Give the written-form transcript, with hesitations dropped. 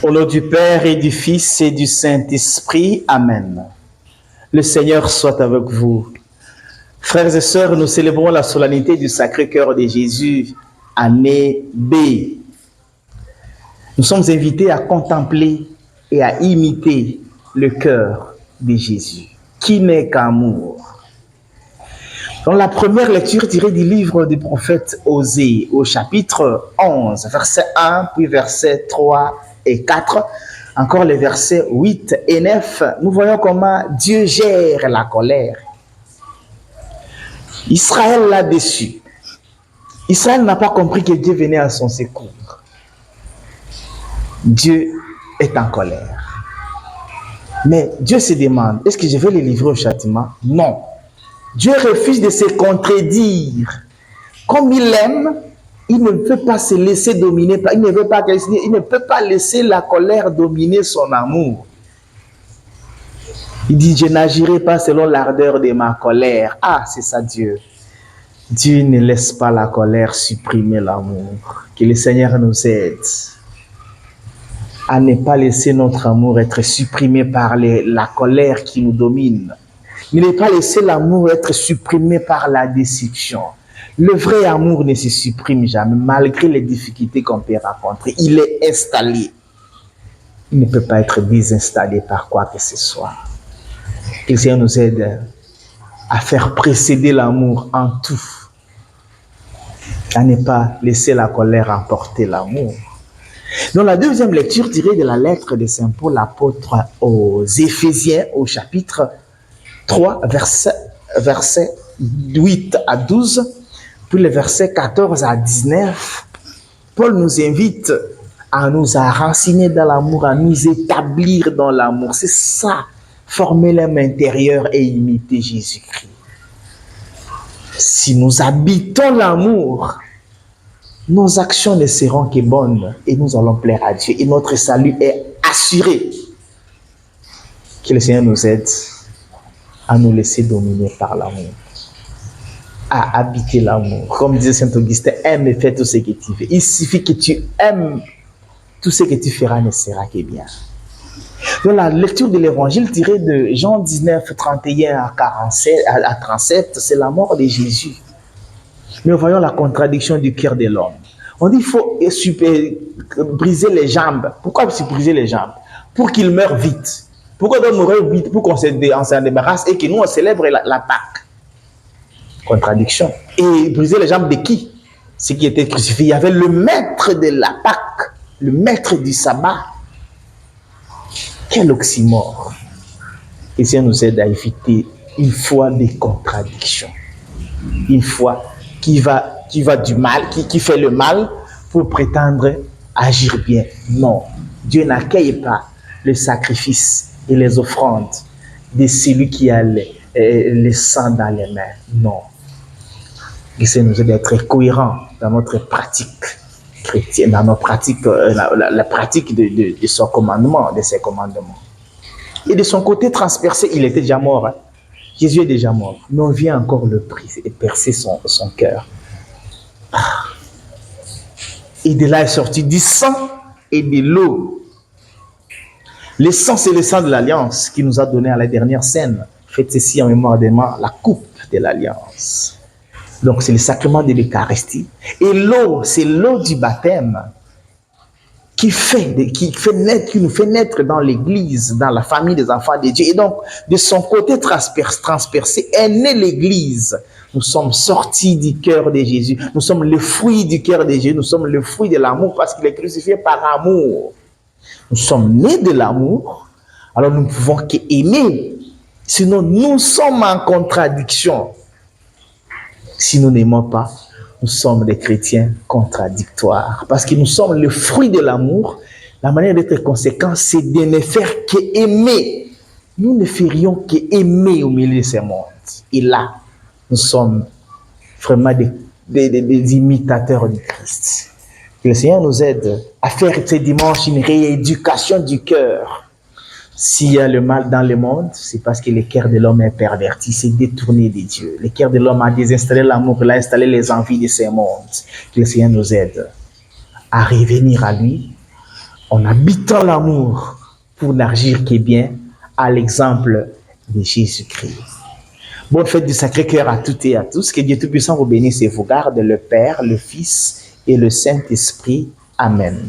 Au nom du Père et du Fils et du Saint-Esprit. Amen. Le Seigneur soit avec vous. Frères et sœurs, nous célébrons la solennité du Sacré-Cœur de Jésus, année B. Nous sommes invités à contempler et à imiter le cœur de Jésus, qui n'est qu'amour. Dans la première lecture tirée du livre du prophète Osée, au chapitre 11, verset 1, puis verset 3 et 4, encore les versets 8 et 9, nous voyons comment Dieu gère la colère. Israël là-dessus. Israël n'a pas compris que Dieu venait à son secours. Dieu est en colère. Mais Dieu se demande, est-ce que je vais les livrer au châtiment? Non. Dieu refuse de se contredire. Comme il aime, il ne peut pas se laisser dominer, il ne peut pas laisser la colère dominer son amour. Il dit, je n'agirai pas selon l'ardeur de ma colère. Ah, c'est ça Dieu. Dieu ne laisse pas la colère supprimer l'amour. Que le Seigneur nous aide à ne pas laisser notre amour être supprimé par la colère qui nous domine. Ne pas laisser l'amour être supprimé par la déception. Le vrai amour ne se supprime jamais, malgré les difficultés qu'on peut rencontrer. Il est installé. Il ne peut pas être désinstallé par quoi que ce soit. Que le Seigneur nous aide à faire précéder l'amour en tout. À ne pas laisser la colère emporter l'amour. Dans la deuxième lecture tirée de la lettre de Saint Paul, l'apôtre aux Éphésiens, au chapitre 3, versets 8 à 12, puis les versets 14 à 19, Paul nous invite à nous enraciner dans l'amour, à nous établir dans l'amour. C'est ça, former l'âme intérieure et imiter Jésus-Christ. Si nous habitons l'amour, nos actions ne seront que bonnes et nous allons plaire à Dieu et notre salut est assuré. Que le Seigneur nous aide à nous laisser dominer par l'amour, à habiter l'amour. Comme disait Saint Augustin, aime et fais tout ce que tu fais. Il suffit que tu aimes, tout ce que tu feras ne sera que bien. Dans la lecture de l'évangile tirée de Jean 19, 31 à 37, c'est la mort de Jésus. Nous voyons la contradiction du cœur de l'homme. On dit qu'il faut briser les jambes. Pourquoi briser les jambes? Pour qu'il meure vite. Pourquoi on doit mourir vite? Pour qu'on s'en débarrasse et que nous on célèbre la Pâque. Contradiction. Et briser les jambes de qui? Ce qui était crucifié. Il y avait le maître de la Pâque, le maître du sabbat. Quel oxymore. Et ça nous aide à éviter une foi des contradictions. Une foi qui va du mal, qui fait le mal pour prétendre agir bien. Non, Dieu n'accueille pas le sacrifice et les offrandes de celui qui a le sang dans les mains. Non. Et ça nous aide à être cohérents dans notre pratique chrétienne, dans notre pratique, la pratique de son commandement, de ses commandements. Et de son côté transpercé, il était déjà mort. Hein? Jésus est déjà mort, mais on vient encore le briser et percer son cœur. Et de là est sorti du sang et de l'eau. Le sang, c'est le sang de l'alliance qui nous a donné à la dernière scène. Faites ceci en mémoire de moi, la coupe de l'alliance. Donc c'est le sacrement de l'Eucharistie. Et l'eau, c'est l'eau du baptême qui nous fait naître dans l'église, dans la famille des enfants de Dieu. Et donc, de son côté transpercé, est née l'église. Nous sommes sortis du cœur de Jésus. Nous sommes le fruit du cœur de Jésus. Nous sommes le fruit de l'amour parce qu'il est crucifié par amour. Nous sommes nés de l'amour. Alors, nous ne pouvons qu'aimer. Sinon, nous sommes en contradiction. Si nous n'aimons pas, nous sommes des chrétiens contradictoires. Parce que nous sommes le fruit de l'amour. La manière d'être conséquent, c'est de ne faire qu'aimer. Nous ne ferions qu'aimer au milieu de ce monde. Et là, nous sommes vraiment des imitateurs du Christ. Que le Seigneur nous aide à faire ce dimanche une rééducation du cœur. S'il y a le mal dans le monde, c'est parce que le cœur de l'homme est perverti, c'est détourné de Dieu. Le cœur de l'homme a désinstallé l'amour, il a installé les envies de ce monde. Que le Seigneur nous aide à revenir à lui en habitant l'amour pour n'agir que bien à l'exemple de Jésus-Christ. Bonne fête du Sacré-Cœur à toutes et à tous. Que Dieu Tout-Puissant vous bénisse et vous garde, le Père, le Fils et le Saint-Esprit. Amen.